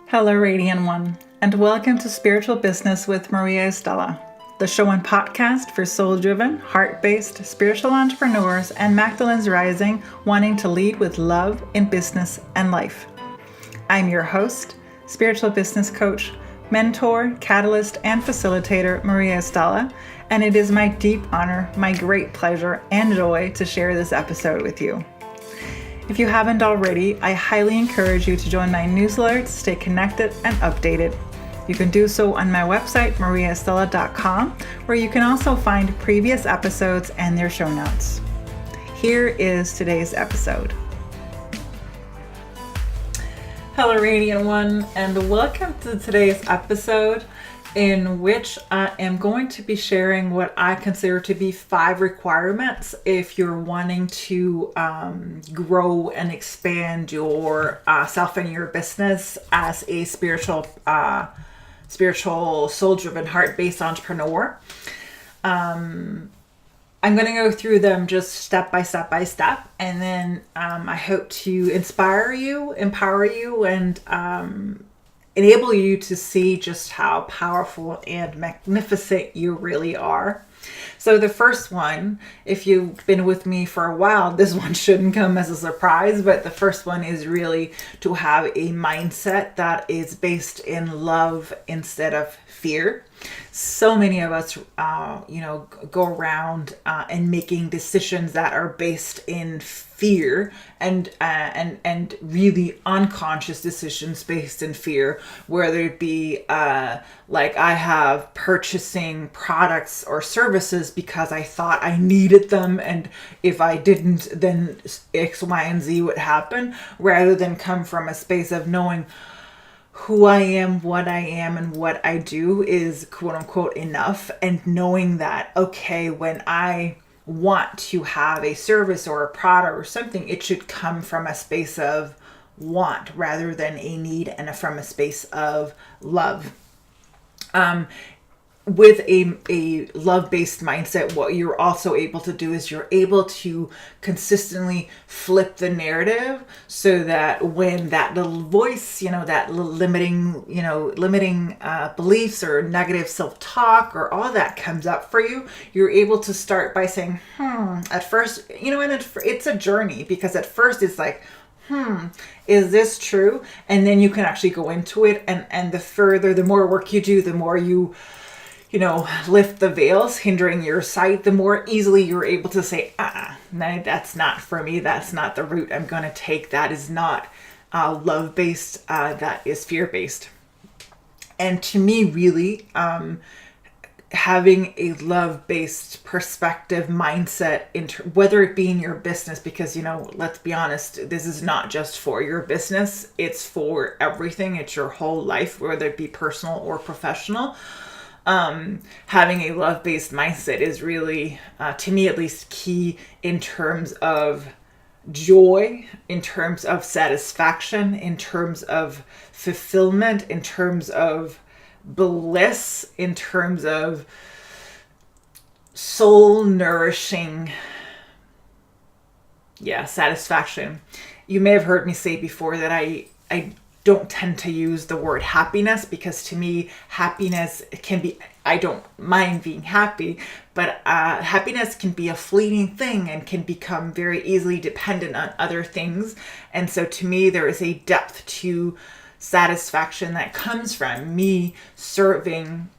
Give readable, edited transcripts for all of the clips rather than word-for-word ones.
Hello, Radiant One, and welcome to Spiritual Business with Mariaestela, the show and podcast for soul-driven, heart-based spiritual entrepreneurs and Magdalene's Rising wanting to lead with love in business and life. I'm your host, spiritual business coach, mentor, catalyst, and facilitator, Mariaestela, and it is my deep honor, my great pleasure, and joy to share this episode with you. If you haven't already, I highly encourage you to join my newsletter to stay connected and updated. You can do so on my website, mariaestela.com, where you can also find previous episodes and their show notes. Here is today's episode. Hello, Radiant One, and welcome to today's episode, in which I am going to be sharing what I consider to be 5 requirements if you're wanting to grow and expand your self and your business as a spiritual, soul-driven, heart-based entrepreneur. I'm going to go through them just step by step, and then I hope to inspire you, empower you, and enable you to see just how powerful and magnificent you really are. So the first one, if you've been with me for a while, this one shouldn't come as a surprise, but the first one is really to have a mindset that is based in love instead of fear. So many of us, go around and making decisions that are based in fear and really unconscious decisions based in fear, whether it be like I have purchasing products or services because I thought I needed them, and if I didn't, then X, Y, and Z would happen, rather than come from a space of knowing who I am, and what I do is quote unquote enough, and knowing that, okay, when I want to have a service or a product or something, it should come from a space of want rather than a need, and from a space of love. With a love-based mindset, what you're also able to do is you're able to consistently flip the narrative, so that when that little voice, that little limiting beliefs or negative self-talk or all that comes up for you, you're able to start by saying, at first, and it's a journey, because at first it's like, is this true? And then you can actually go into it, and the more work you do, the more you lift the veils hindering your sight, the more easily you're able to say, no, that's not for me. That's not the route I'm going to take. That is not love-based. That is fear-based. And to me, really, having a love-based perspective mindset, whether it be in your business, because, let's be honest, this is not just for your business. It's for everything. It's your whole life, whether it be personal or professional. Having a love-based mindset is really, to me at least, key in terms of joy, in terms of satisfaction, in terms of fulfillment, in terms of bliss, in terms of soul nourishing, satisfaction. You may have heard me say before that I don't tend to use the word happiness, because to me, happiness can be, I don't mind being happy, but happiness can be a fleeting thing and can become very easily dependent on other things. And so to me, there is a depth to satisfaction that comes from me serving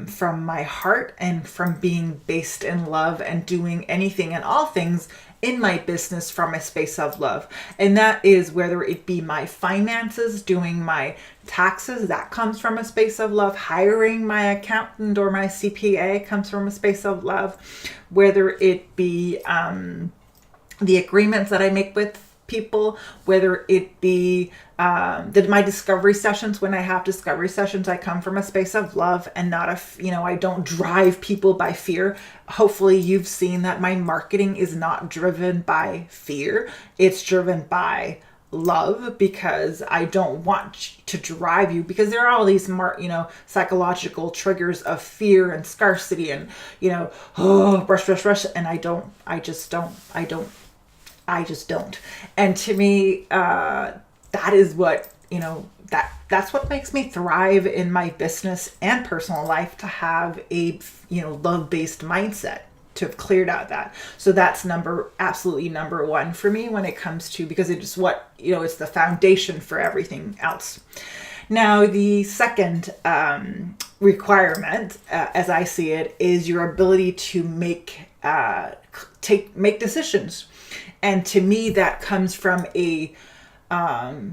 from my heart, and from being based in love, and doing anything and all things in my business from a space of love. And that is whether it be my finances, doing my taxes, that comes from a space of love. Hiring my accountant or my CPA comes from a space of love. Whether it be the agreements that I make with people, whether it be my discovery sessions. When I have discovery sessions, I come from a space of love, and not I don't drive people by fear. Hopefully you've seen that my marketing is not driven by fear. It's driven by love, because I don't want to drive you, because there are all these psychological triggers of fear and scarcity and rush, and I just don't. And to me, that is what that's what makes me thrive in my business and personal life, to have a, love-based mindset, to have cleared out that. So that's absolutely number one for me when it comes to, because it's what, it's the foundation for everything else. Now, the second requirement, as I see it, is your ability to make decisions. And to me, that comes from a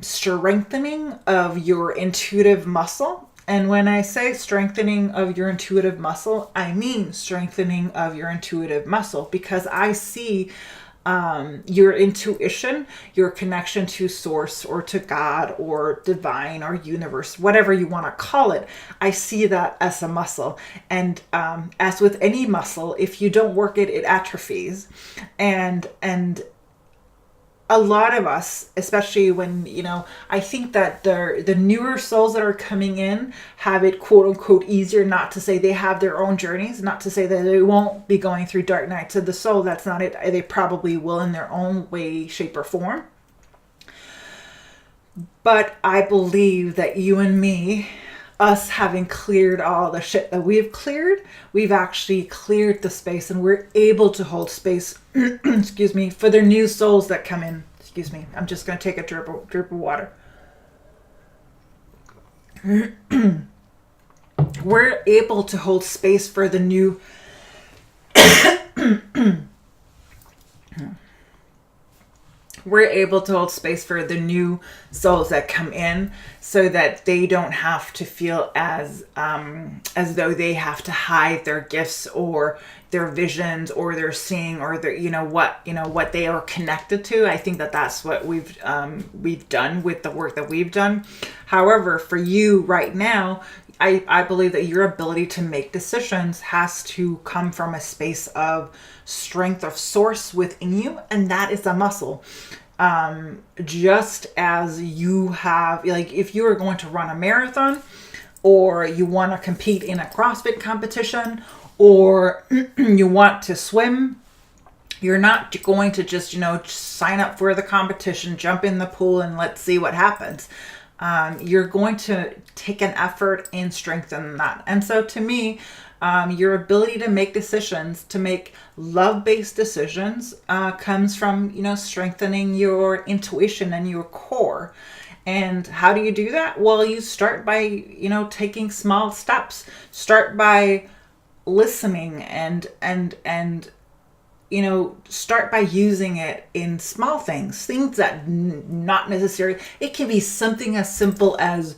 strengthening of your intuitive muscle. And when I say strengthening of your intuitive muscle, I mean strengthening of your intuitive muscle, because I see your intuition, your connection to source or to God or divine or universe, whatever you want to call it. I see that as a muscle. And as with any muscle, if you don't work it, it atrophies. And a lot of us, especially when, I think that the newer souls that are coming in have it, quote unquote, easier. Not to say they have their own journeys, not to say that they won't be going through dark nights of the soul. That's not it. They probably will in their own way, shape, or form. But I believe that you and me, us having cleared all the shit that we've cleared, we've actually cleared the space, and we're able to hold space excuse me, for the new souls that come in. Excuse me, I'm just going to take a drip of water. We're able to hold space for the new we're able to hold space for the new souls that come in, so that they don't have to feel as though they have to hide their gifts or their visions or their seeing or their, what they are connected to. I think that that's what we've done with the work that we've done. However, for you right now, I believe that your ability to make decisions has to come from a space of strength of source within you, and that is a muscle. Just as you have, like, if you are going to run a marathon, or you want to compete in a CrossFit competition, or you want to swim, you're not going to just, sign up for the competition, jump in the pool, and let's see what happens. You're going to take an effort and strengthen that. And so to me, your ability to make decisions, to make love-based decisions, comes from, strengthening your intuition and your core. And how do you do that? Well, you start by, taking small steps. Start by listening and start by using it in small things that not necessary. It can be something as simple as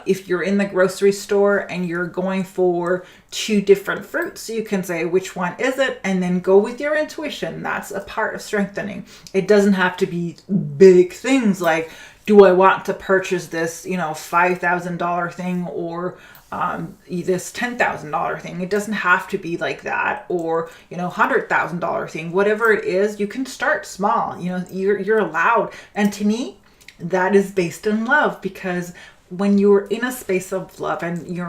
if you're in the grocery store and you're going for 2 different fruits, you can say, which one is it? And then go with your intuition. That's a part of strengthening. It doesn't have to be big things like, do I want to purchase this, $5,000 thing or this $10,000 thing? It doesn't have to be like that, or $100,000 thing. Whatever it is, you can start small. You're allowed. And to me, that is based in love, because when you're in a space of love and you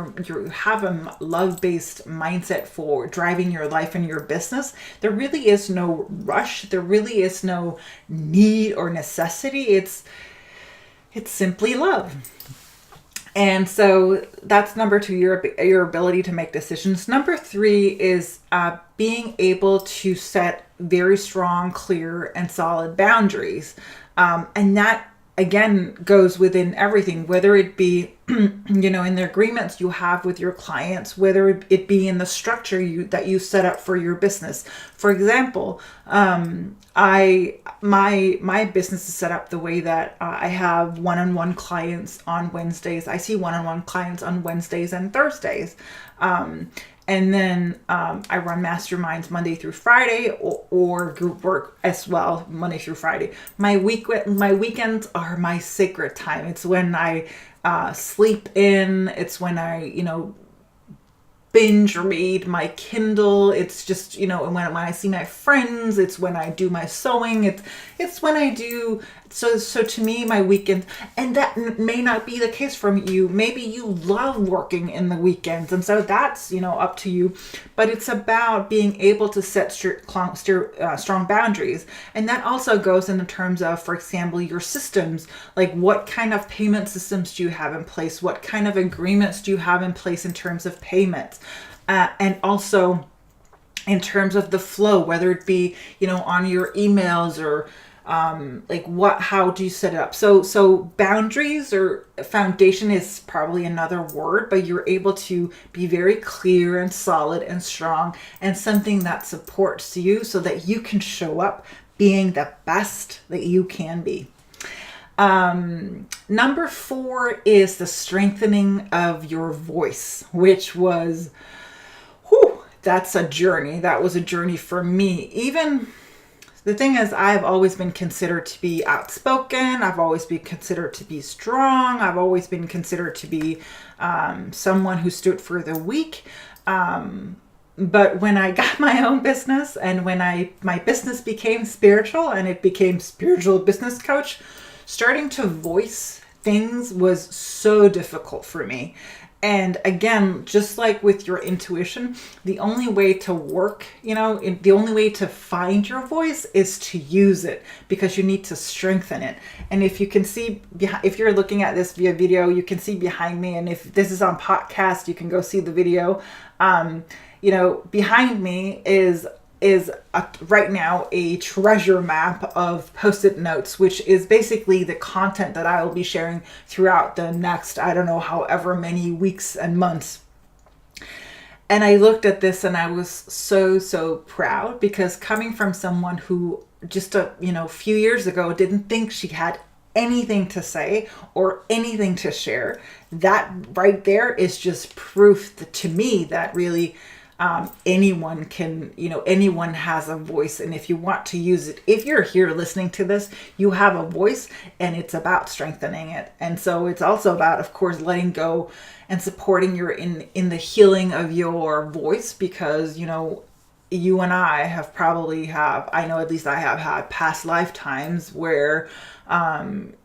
have a love-based mindset for driving your life and your business, there really is no rush. There really is no need or necessity. It's simply love. And so that's number 2, your ability to make decisions. Number 3 is being able to set very strong, clear, and solid boundaries. And that, again, goes within everything, whether it be, in the agreements you have with your clients, whether it be in the structure that you set up for your business. For example, my business is set up the way that I have one-on-one clients on Wednesdays. I see one-on-one clients on Wednesdays and Thursdays. And then I run masterminds Monday through Friday, or group work as well, Monday through Friday. My weekends are my sacred time. It's when I sleep in. It's when I, binge read my Kindle. It's just, when I see my friends. It's when I do my sewing. It's when I do So to me, my weekend, and that may not be the case from you. Maybe you love working in the weekends, and so that's, up to you. But it's about being able to set strong boundaries, and that also goes in the terms of, for example, your systems. Like, what kind of payment systems do you have in place? What kind of agreements do you have in place in terms of payments, and also in terms of the flow, whether it be on your emails or how do you set it up? So boundaries or foundation is probably another word, but you're able to be very clear and solid and strong, and something that supports you so that you can show up being the best that you can be. Number 4 is the strengthening of your voice, which was, that's a journey. That was a journey for me. Even the thing is, I've always been considered to be outspoken. I've always been considered to be strong. I've always been considered to be someone who stood for the weak. But when I got my own business, and when my business became spiritual and it became Spiritual Business Coach, starting to voice things was so difficult for me. And again, just like with your intuition, the only way to work, the only way to find your voice is to use it, because you need to strengthen it. And if you can see, if you're looking at this via video, you can see behind me. And if this is on podcast, you can go see the video. Behind me is right now a treasure map of Post-it notes, which is basically the content that I will be sharing throughout the next, I don't know, however many weeks and months. And I looked at this and I was so proud, because coming from someone who just a few years ago didn't think she had anything to say or anything to share, that right there is just proof to me that really anyone can, anyone has a voice. And if you want to use it, if you're here listening to this, you have a voice, and it's about strengthening it. And so it's also about, of course, letting go and supporting your in the healing of your voice, because, you and I I know at least I have had past lifetimes where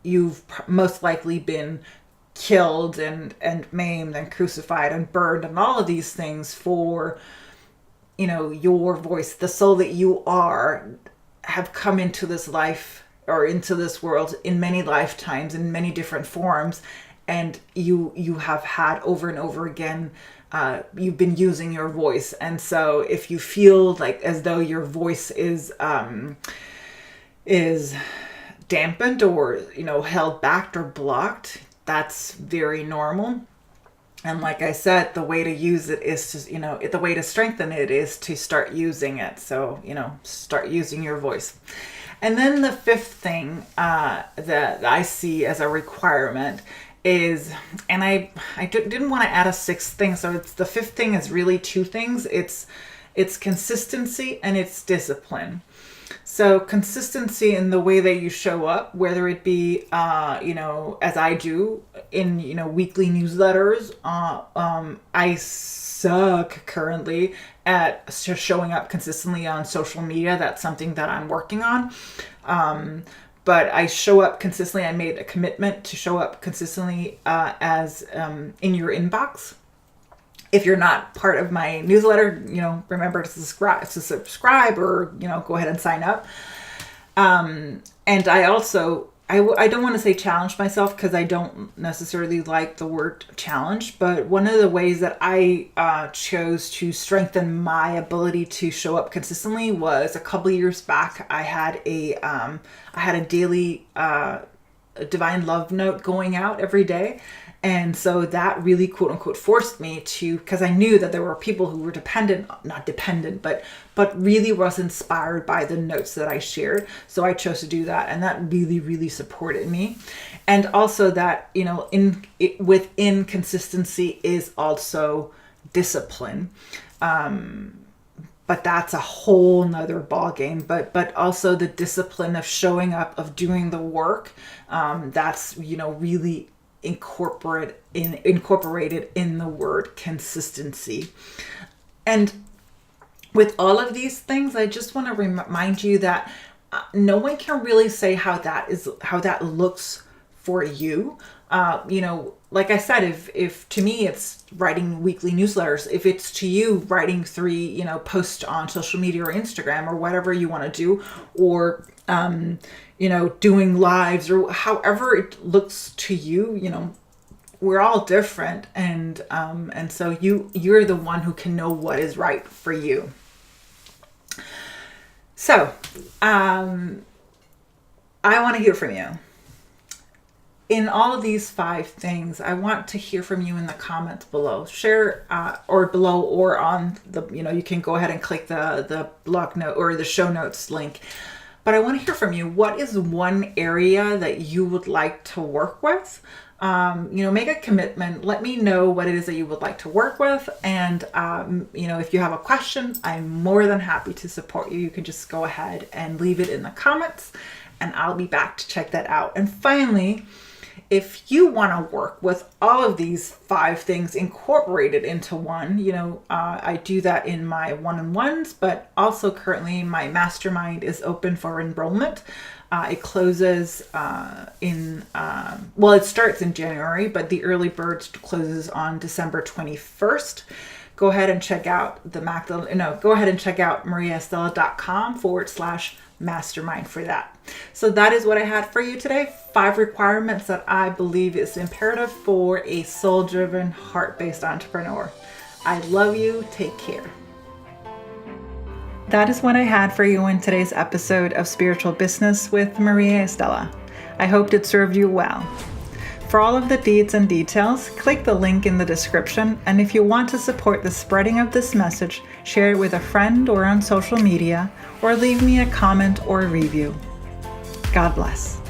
you've most likely been killed and maimed and crucified and burned and all of these things for, your voice, the soul that you are, have come into this life or into this world in many lifetimes, in many different forms. And you have had over and over again, you've been using your voice. And so if you feel like as though your voice is dampened or, held back or blocked, that's very normal. And like I said, the way to use it is to, the way to strengthen it is to start using it. So, start using your voice. And then the 5th thing that I see as a requirement is, and I didn't want to add a 6th thing. So it's the 5th thing is really 2 things. It's consistency and it's discipline. So consistency in the way that you show up, whether it be, as I do in, weekly newsletters. I suck currently at showing up consistently on social media. That's something that I'm working on. But I show up consistently. I made a commitment to show up consistently as in your inbox. If you're not part of my newsletter, remember to subscribe or, go ahead and sign up. And I also, I don't want to say challenge myself, because I don't necessarily like the word challenge, but one of the ways that I chose to strengthen my ability to show up consistently was a couple years back. I had a daily divine love note going out every day. And so that really, quote unquote, forced me to, because I knew that there were people who were not dependent, but really was inspired by the notes that I shared. So I chose to do that. And that really, really supported me. And also that, within consistency is also discipline. But that's a whole nother ball game. But also the discipline of showing up, of doing the work. That's, really incorporated in the word consistency. And with all of these things, I just want to remind you that no one can really say how that looks for you. Like I said, if to me it's writing weekly newsletters, if it's to you writing 3, posts on social media or Instagram or whatever you want to do, or, doing lives or however it looks to you, we're all different. And so you're the one who can know what is right for you. So, I want to hear from you. In all of these 5 things, I want to hear from you in the comments below. Share or on the, you can go ahead and click the blog note or the show notes link. But I want to hear from you. What is one area that you would like to work with? Make a commitment. Let me know what it is that you would like to work with. And, if you have a question, I'm more than happy to support you. You can just go ahead and leave it in the comments and I'll be back to check that out. And finally, if you want to work with all of these 5 things incorporated into one, I do that in my one-on-ones, but also currently my mastermind is open for enrollment. It closes it starts in January, but the early bird closes on December 21st. Go ahead and check out Mariaestela.com/mastermind for that. So that is what I had for you today. 5 requirements that I believe is imperative for a soul-driven, heart-based entrepreneur. I love you. Take care. That is what I had for you in today's episode of Spiritual Business with Mariaestela. I hoped it served you well. For all of the deeds and details, click the link in the description, and if you want to support the spreading of this message, share it with a friend or on social media, or leave me a comment or a review. God bless.